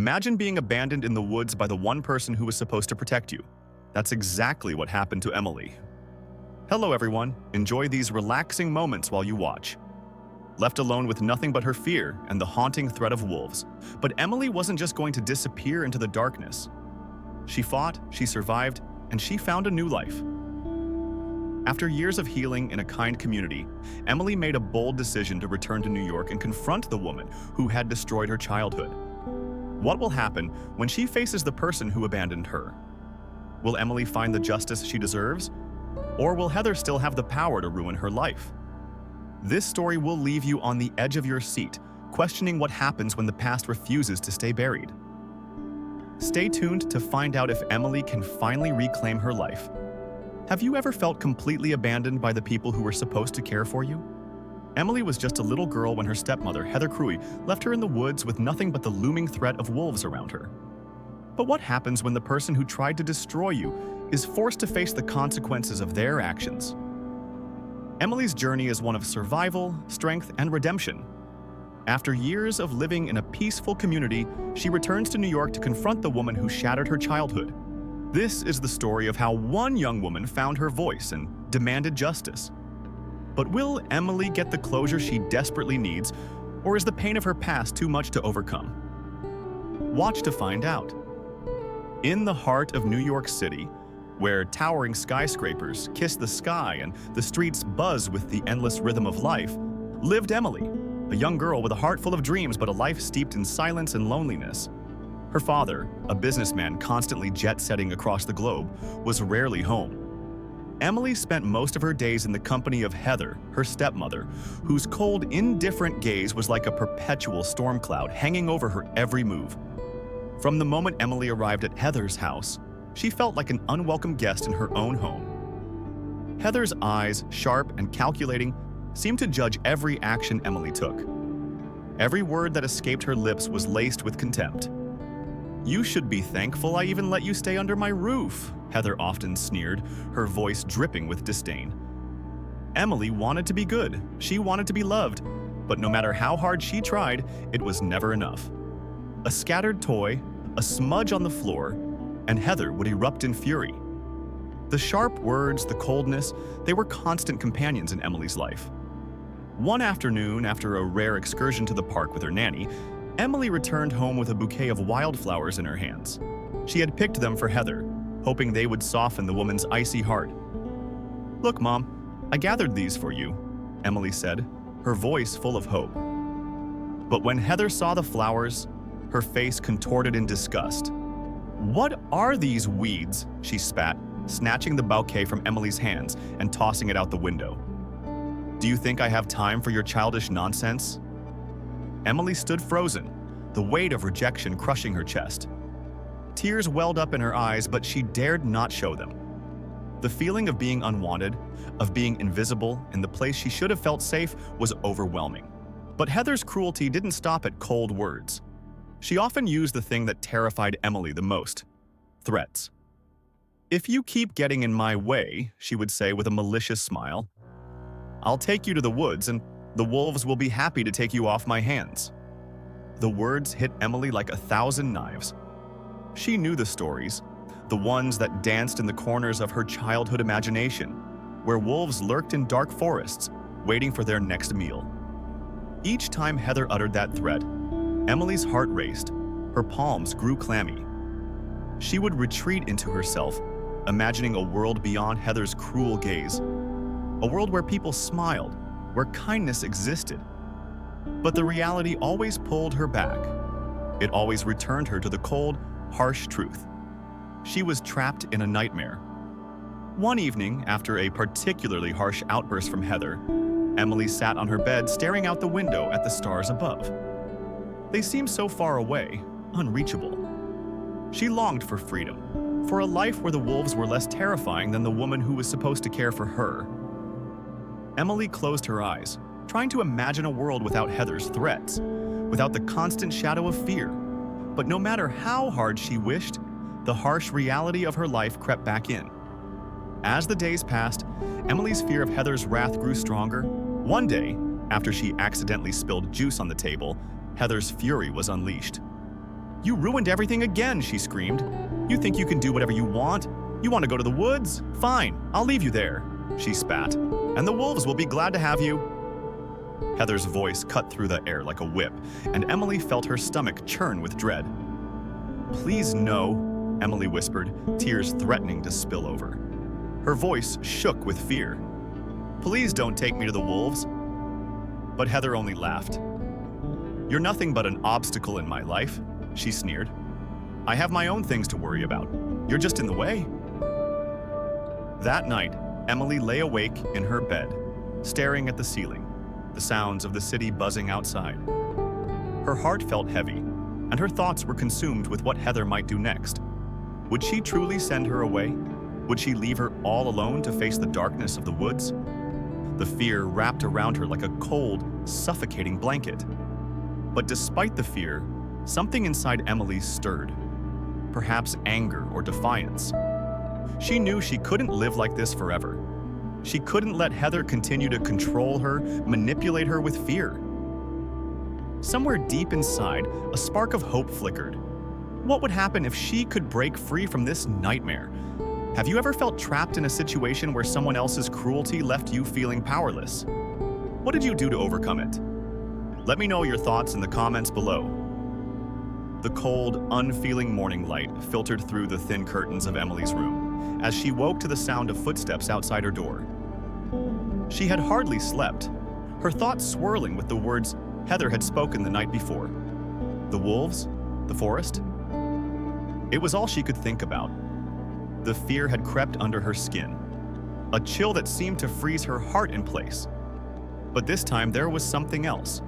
Imagine being abandoned in the woods by the one person who was supposed to protect you. That's exactly what happened to Emily. Hello everyone, enjoy these relaxing moments while you watch. Left alone with nothing but her fear and the haunting threat of wolves. But Emily wasn't just going to disappear into the darkness. She fought, she survived, and she found a new life. After years of healing in a kind community, Emily made a bold decision to return to New York and confront the woman who had destroyed her childhood. What will happen when she faces the person who abandoned her? Will Emily find the justice she deserves? Or will Heather still have the power to ruin her life? This story will leave you on the edge of your seat, questioning what happens when the past refuses to stay buried. Stay tuned to find out if Emily can finally reclaim her life. Have you ever felt completely abandoned by the people who were supposed to care for you? Emily was just a little girl when her stepmother, Heather Crewy, left her in the woods with nothing but the looming threat of wolves around her. But what happens when the person who tried to destroy you is forced to face the consequences of their actions? Emily's journey is one of survival, strength, and redemption. After years of living in a peaceful community, she returns to New York to confront the woman who shattered her childhood. This is the story of how one young woman found her voice and demanded justice. But will Emily get the closure she desperately needs, or is the pain of her past too much to overcome? Watch to find out. In the heart of New York City, where towering skyscrapers kiss the sky and the streets buzz with the endless rhythm of life, lived Emily, a young girl with a heart full of dreams but a life steeped in silence and loneliness. Her father, a businessman constantly jet-setting across the globe, was rarely home. Emily spent most of her days in the company of Heather, her stepmother, whose cold, indifferent gaze was like a perpetual storm cloud hanging over her every move. From the moment Emily arrived at Heather's house, she felt like an unwelcome guest in her own home. Heather's eyes, sharp and calculating, seemed to judge every action Emily took. Every word that escaped her lips was laced with contempt. "You should be thankful I even let you stay under my roof," Heather often sneered, her voice dripping with disdain. Emily wanted to be good, she wanted to be loved, but no matter how hard she tried, it was never enough. A scattered toy, a smudge on the floor, and Heather would erupt in fury. The sharp words, the coldness, they were constant companions in Emily's life. One afternoon, after a rare excursion to the park with her nanny, Emily returned home with a bouquet of wildflowers in her hands. She had picked them for Heather, hoping they would soften the woman's icy heart. "Look, Mom, I gathered these for you," Emily said, her voice full of hope. But when Heather saw the flowers, her face contorted in disgust. "What are these weeds?" she spat, snatching the bouquet from Emily's hands and tossing it out the window. "Do you think I have time for your childish nonsense?" Emily stood frozen, the weight of rejection crushing her chest. Tears welled up in her eyes, but she dared not show them. The feeling of being unwanted, of being invisible in the place she should have felt safe, was overwhelming. But Heather's cruelty didn't stop at cold words. She often used the thing that terrified Emily the most: threats. "If you keep getting in my way," she would say with a malicious smile, "I'll take you to the woods and the wolves will be happy to take you off my hands." The words hit Emily like 1,000 knives. She knew the stories, the ones that danced in the corners of her childhood imagination, where wolves lurked in dark forests, waiting for their next meal. Each time Heather uttered that threat, Emily's heart raced, her palms grew clammy. She would retreat into herself, imagining a world beyond Heather's cruel gaze, a world where people smiled, where kindness existed. But the reality always pulled her back. It always returned her to the cold, harsh truth. She was trapped in a nightmare. One evening, after a particularly harsh outburst from Heather, Emily sat on her bed staring out the window at the stars above. They seemed so far away, unreachable. She longed for freedom, for a life where the wolves were less terrifying than the woman who was supposed to care for her. Emily closed her eyes, trying to imagine a world without Heather's threats, without the constant shadow of fear. But no matter how hard she wished, the harsh reality of her life crept back in. As the days passed, Emily's fear of Heather's wrath grew stronger. One day, after she accidentally spilled juice on the table, Heather's fury was unleashed. "You ruined everything again," she screamed. "You think you can do whatever you want? You want to go to the woods? Fine, I'll leave you there," she spat. "And the wolves will be glad to have you." Heather's voice cut through the air like a whip, and Emily felt her stomach churn with dread. "Please no," Emily whispered, tears threatening to spill over. Her voice shook with fear. "Please don't take me to the wolves." But Heather only laughed. "You're nothing but an obstacle in my life," she sneered. "I have my own things to worry about. You're just in the way." That night, Emily lay awake in her bed, staring at the ceiling, the sounds of the city buzzing outside. Her heart felt heavy, and her thoughts were consumed with what Heather might do next. Would she truly send her away? Would she leave her all alone to face the darkness of the woods? The fear wrapped around her like a cold, suffocating blanket. But despite the fear, something inside Emily stirred. Perhaps anger or defiance. She knew she couldn't live like this forever. She couldn't let Heather continue to control her, manipulate her with fear. Somewhere deep inside, a spark of hope flickered. What would happen if she could break free from this nightmare? Have you ever felt trapped in a situation where someone else's cruelty left you feeling powerless? What did you do to overcome it? Let me know your thoughts in the comments below. The cold, unfeeling morning light filtered through the thin curtains of Emily's room as she woke to the sound of footsteps outside her door. She had hardly slept, her thoughts swirling with the words Heather had spoken the night before. The wolves? The forest? It was all she could think about. The fear had crept under her skin, a chill that seemed to freeze her heart in place. But this time there was something else,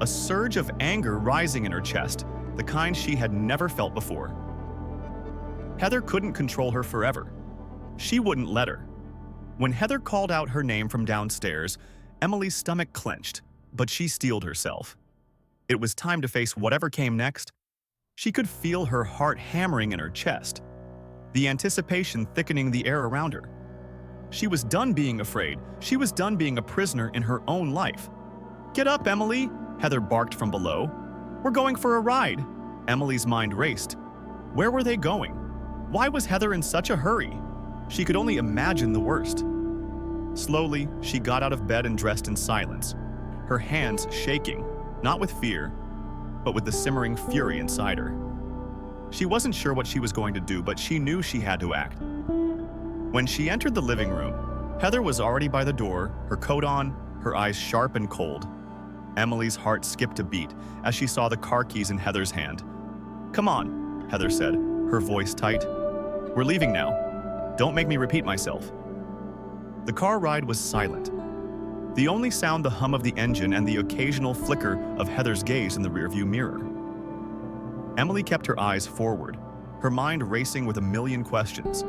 a surge of anger rising in her chest, the kind she had never felt before. Heather couldn't control her forever. She wouldn't let her. When Heather called out her name from downstairs, Emily's stomach clenched, but she steeled herself. It was time to face whatever came next. She could feel her heart hammering in her chest, the anticipation thickening the air around her. She was done being afraid. She was done being a prisoner in her own life. "Get up, Emily!" Heather barked from below. "We're going for a ride." Emily's mind raced. Where were they going? Why was Heather in such a hurry? She could only imagine the worst. Slowly, she got out of bed and dressed in silence, her hands shaking, not with fear, but with the simmering fury inside her. She wasn't sure what she was going to do, but she knew she had to act. When she entered the living room, Heather was already by the door, her coat on, her eyes sharp and cold. Emily's heart skipped a beat as she saw the car keys in Heather's hand. "Come on," Heather said, her voice tight. "We're leaving now. Don't make me repeat myself." The car ride was silent. The only sound the hum of the engine and the occasional flicker of Heather's gaze in the rearview mirror. Emily kept her eyes forward, her mind racing with a million questions.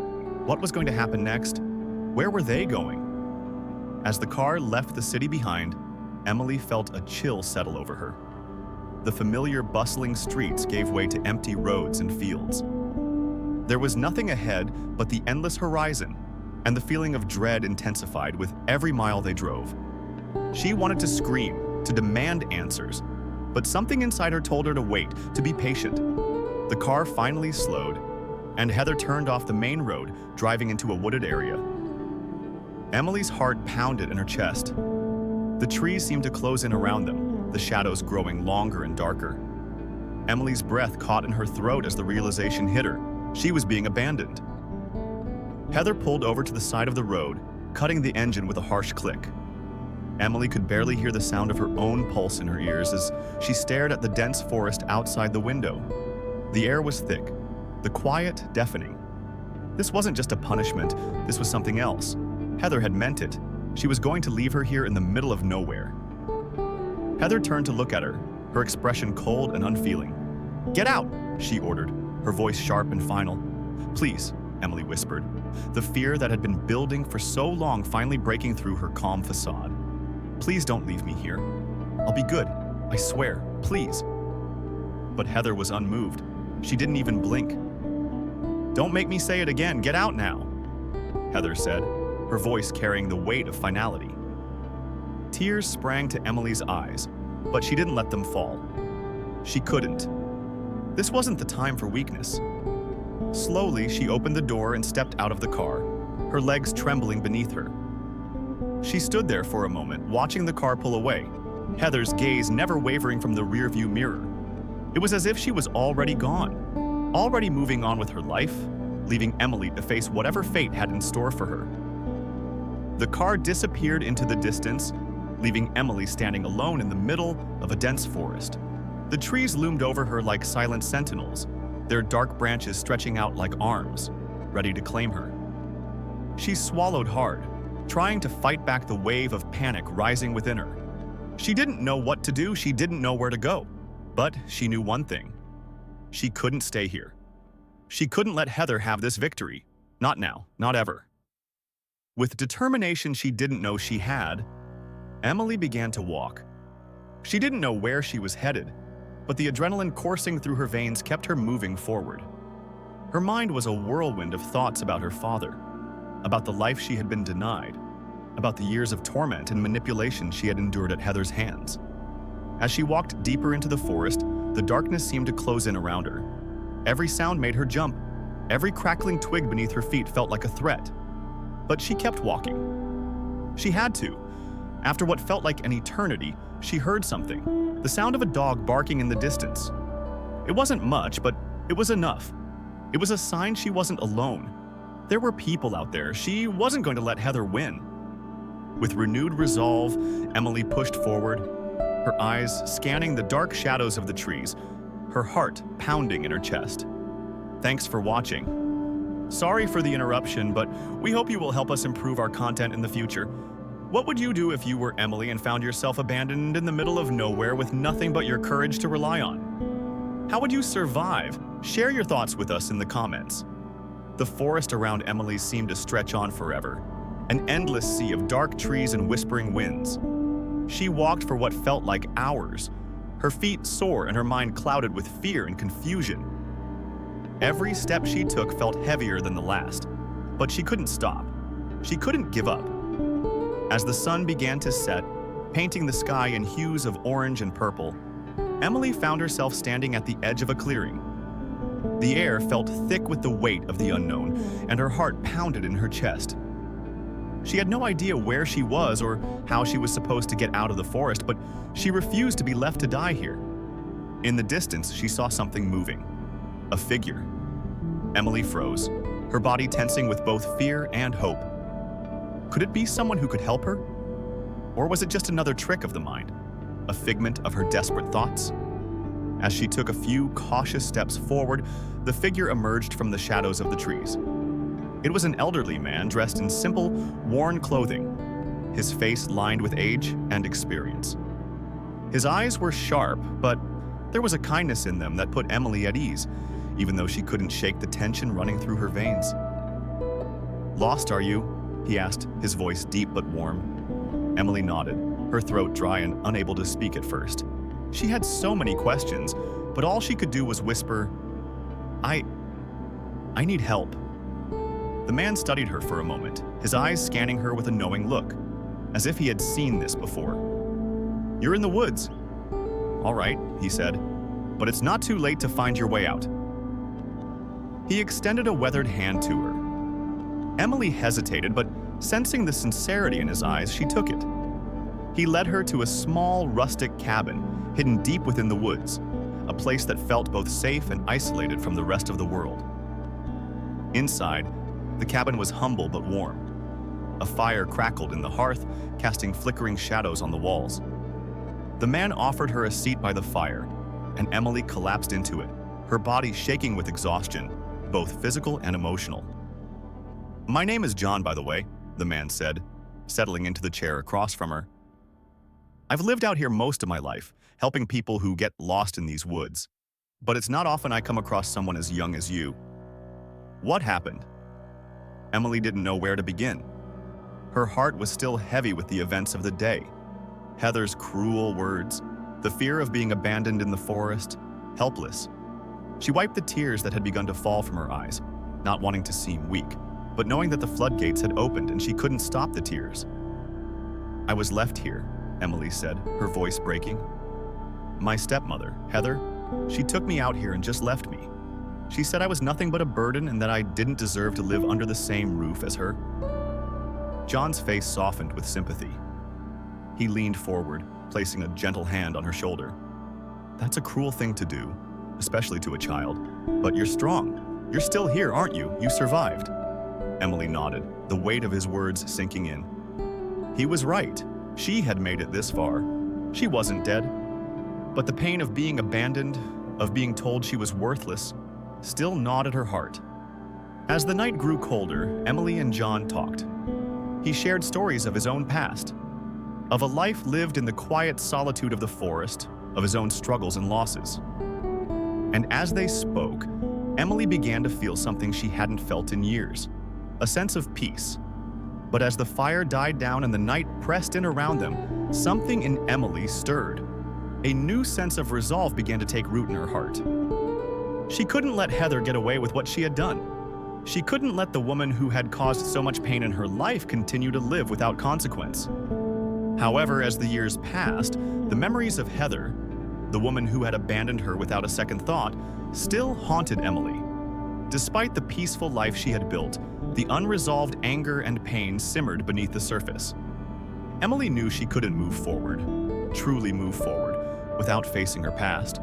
What was going to happen next? Where were they going? As the car left the city behind, Emily felt a chill settle over her. The familiar bustling streets gave way to empty roads and fields. There was nothing ahead but the endless horizon, and the feeling of dread intensified with every mile they drove. She wanted to scream, to demand answers, but something inside her told her to wait, to be patient. The car finally slowed, and Heather turned off the main road, driving into a wooded area. Emily's heart pounded in her chest. The trees seemed to close in around them, the shadows growing longer and darker. Emily's breath caught in her throat as the realization hit her. She was being abandoned. Heather pulled over to the side of the road, cutting the engine with a harsh click. Emily could barely hear the sound of her own pulse in her ears as she stared at the dense forest outside the window. The air was thick, the quiet deafening. This wasn't just a punishment, this was something else. Heather had meant it. She was going to leave her here in the middle of nowhere. Heather turned to look at her, her expression cold and unfeeling. "Get out!" she ordered, her voice sharp and final. "Please," Emily whispered, the fear that had been building for so long finally breaking through her calm facade. "Please don't leave me here. I'll be good, I swear, please." But Heather was unmoved. She didn't even blink. "Don't make me say it again, get out now," Heather said, her voice carrying the weight of finality. Tears sprang to Emily's eyes, but she didn't let them fall. She couldn't. This wasn't the time for weakness. Slowly, she opened the door and stepped out of the car, her legs trembling beneath her. She stood there for a moment, watching the car pull away, Heather's gaze never wavering from the rearview mirror. It was as if she was already gone, already moving on with her life, leaving Emily to face whatever fate had in store for her. The car disappeared into the distance, leaving Emily standing alone in the middle of a dense forest. The trees loomed over her like silent sentinels, their dark branches stretching out like arms, ready to claim her. She swallowed hard, trying to fight back the wave of panic rising within her. She didn't know what to do, she didn't know where to go. But she knew one thing. She couldn't stay here. She couldn't let Heather have this victory. Not now, not ever. With determination she didn't know she had, Emily began to walk. She didn't know where she was headed, but the adrenaline coursing through her veins kept her moving forward. Her mind was a whirlwind of thoughts about her father, about the life she had been denied, about the years of torment and manipulation she had endured at Heather's hands. As she walked deeper into the forest, the darkness seemed to close in around her. Every sound made her jump. Every crackling twig beneath her feet felt like a threat. But she kept walking. She had to. After what felt like an eternity, she heard something, the sound of a dog barking in the distance. It wasn't much, but it was enough. It was a sign she wasn't alone. There were people out there. She wasn't going to let Heather win. With renewed resolve, Emily pushed forward, her eyes scanning the dark shadows of the trees, her heart pounding in her chest. Thanks for watching. Sorry for the interruption, but we hope you will help us improve our content in the future. What would you do if you were Emily and found yourself abandoned in the middle of nowhere with nothing but your courage to rely on? How would you survive? Share your thoughts with us in the comments. The forest around Emily seemed to stretch on forever, an endless sea of dark trees and whispering winds. She walked for what felt like hours, her feet sore and her mind clouded with fear and confusion. Every step she took felt heavier than the last, but she couldn't stop. She couldn't give up. As the sun began to set, painting the sky in hues of orange and purple, Emily found herself standing at the edge of a clearing. The air felt thick with the weight of the unknown, and her heart pounded in her chest. She had no idea where she was or how she was supposed to get out of the forest, but she refused to be left to die here. In the distance, she saw something moving. A figure. Emily froze, her body tensing with both fear and hope. Could it be someone who could help her? Or was it just another trick of the mind, a figment of her desperate thoughts? As she took a few cautious steps forward, the figure emerged from the shadows of the trees. It was an elderly man dressed in simple, worn clothing, his face lined with age and experience. His eyes were sharp, but there was a kindness in them that put Emily at ease, even though she couldn't shake the tension running through her veins. "Lost, are you?" he asked, his voice deep but warm. Emily nodded, her throat dry and unable to speak at first. She had so many questions, but all she could do was whisper, I need help." The man studied her for a moment, his eyes scanning her with a knowing look, as if he had seen this before. "You're in the woods." "All right," he said, "but it's not too late to find your way out." He extended a weathered hand to her. Emily hesitated, but sensing the sincerity in his eyes, she took it. He led her to a small, rustic cabin hidden deep within the woods, a place that felt both safe and isolated from the rest of the world. Inside, the cabin was humble but warm. A fire crackled in the hearth, casting flickering shadows on the walls. The man offered her a seat by the fire, and Emily collapsed into it, her body shaking with exhaustion, both physical and emotional. "My name is John, by the way," the man said, settling into the chair across from her. "I've lived out here most of my life, helping people who get lost in these woods. But it's not often I come across someone as young as you. What happened?" Emily didn't know where to begin. Her heart was still heavy with the events of the day. Heather's cruel words, the fear of being abandoned in the forest, helpless. She wiped the tears that had begun to fall from her eyes, not wanting to seem weak, but knowing that the floodgates had opened and she couldn't stop the tears. "I was left here," Emily said, her voice breaking. "My stepmother, Heather, She took me out here and just left me. She said I was nothing but a burden and that I didn't deserve to live under the same roof as her. John's face softened with sympathy. He leaned forward, placing a gentle hand on her shoulder. That's a cruel thing to do, especially to a child. But you're strong. You're still here, aren't you? You survived. Emily nodded, the weight of his words sinking in. He was right. She had made it this far. She wasn't dead. But the pain of being abandoned, of being told she was worthless, still gnawed at her heart. As the night grew colder, Emily and John talked. He shared stories of his own past, of a life lived in the quiet solitude of the forest, of his own struggles and losses. And as they spoke, Emily began to feel something she hadn't felt in years, a sense of peace. But as the fire died down and the night pressed in around them, something in Emily stirred. A new sense of resolve began to take root in her heart. She couldn't let Heather get away with what she had done. She couldn't let the woman who had caused so much pain in her life continue to live without consequence. However, as the years passed, the memories of Heather, the woman who had abandoned her without a second thought, still haunted Emily. Despite the peaceful life she had built, the unresolved anger and pain simmered beneath the surface. Emily knew she couldn't move forward, truly move forward, without facing her past.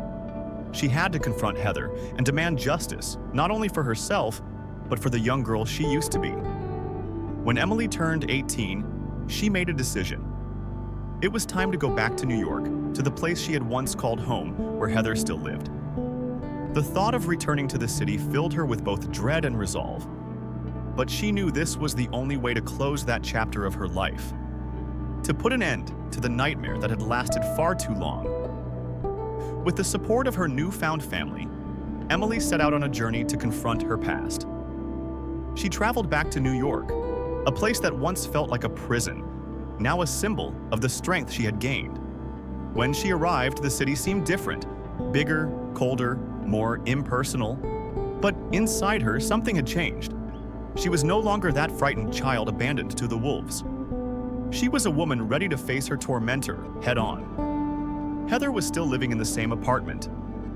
She had to confront Heather and demand justice, not only for herself, but for the young girl she used to be. When Emily turned 18, she made a decision. It was time to go back to New York, to the place she had once called home, where Heather still lived. The thought of returning to the city filled her with both dread and resolve. But she knew this was the only way to close that chapter of her life, to put an end to the nightmare that had lasted far too long. With the support of her newfound family, Emily set out on a journey to confront her past. She traveled back to New York, a place that once felt like a prison, now a symbol of the strength she had gained. When she arrived, the city seemed different, bigger, colder, more impersonal. But inside her, something had changed. She was no longer that frightened child abandoned to the wolves. She was a woman ready to face her tormentor head-on. Heather was still living in the same apartment,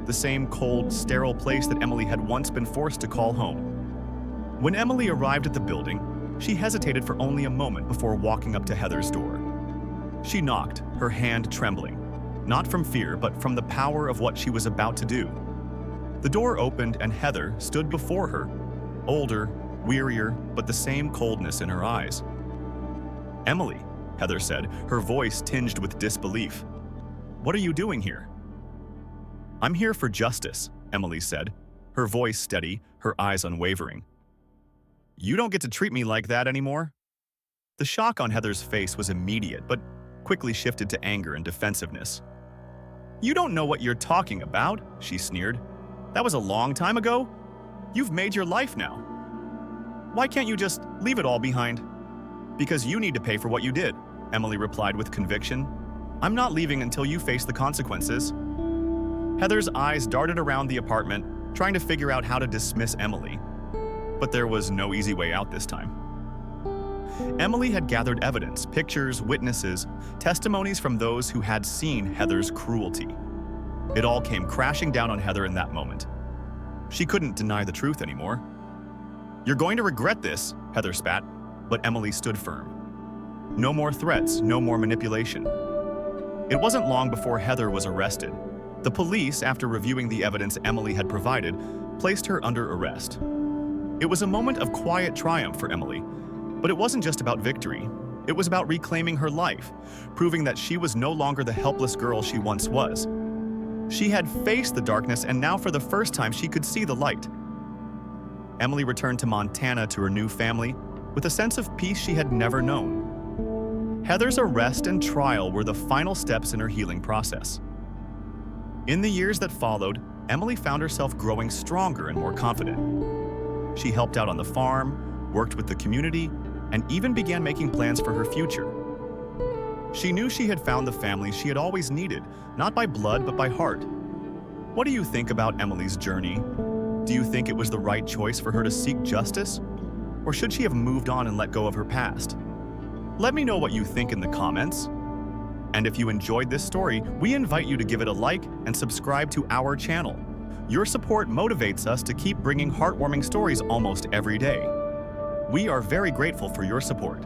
the same cold, sterile place that Emily had once been forced to call home. When Emily arrived at the building, she hesitated for only a moment before walking up to Heather's door. She knocked, her hand trembling, not from fear, but from the power of what she was about to do. The door opened and Heather stood before her, older, wearier, but the same coldness in her eyes. "Emily," Heather said, her voice tinged with disbelief. "What are you doing here?" "I'm here for justice," Emily said, her voice steady, her eyes unwavering. "You don't get to treat me like that anymore." The shock on Heather's face was immediate, but quickly shifted to anger and defensiveness. "You don't know what you're talking about," she sneered. "That was a long time ago. You've made your life now. Why can't you just leave it all behind?" "Because you need to pay for what you did," Emily replied with conviction. "I'm not leaving until you face the consequences." Heather's eyes darted around the apartment, trying to figure out how to dismiss Emily. But there was no easy way out this time. Emily had gathered evidence, pictures, witnesses, testimonies from those who had seen Heather's cruelty. It all came crashing down on Heather in that moment. She couldn't deny the truth anymore. "You're going to regret this," Heather spat, but Emily stood firm. No more threats, no more manipulation. It wasn't long before Heather was arrested. The police, after reviewing the evidence Emily had provided, placed her under arrest. It was a moment of quiet triumph for Emily, but it wasn't just about victory. It was about reclaiming her life, proving that she was no longer the helpless girl she once was. She had faced the darkness, and now for the first time she could see the light. Emily returned to Montana to her new family with a sense of peace she had never known. Heather's arrest and trial were the final steps in her healing process. In the years that followed, Emily found herself growing stronger and more confident. She helped out on the farm, worked with the community, and even began making plans for her future. She knew she had found the family she had always needed, not by blood but by heart. What do you think about Emily's journey? Do you think it was the right choice for her to seek justice? Or should she have moved on and let go of her past? Let me know what you think in the comments. And if you enjoyed this story, we invite you to give it a like and subscribe to our channel. Your support motivates us to keep bringing heartwarming stories almost every day. We are very grateful for your support.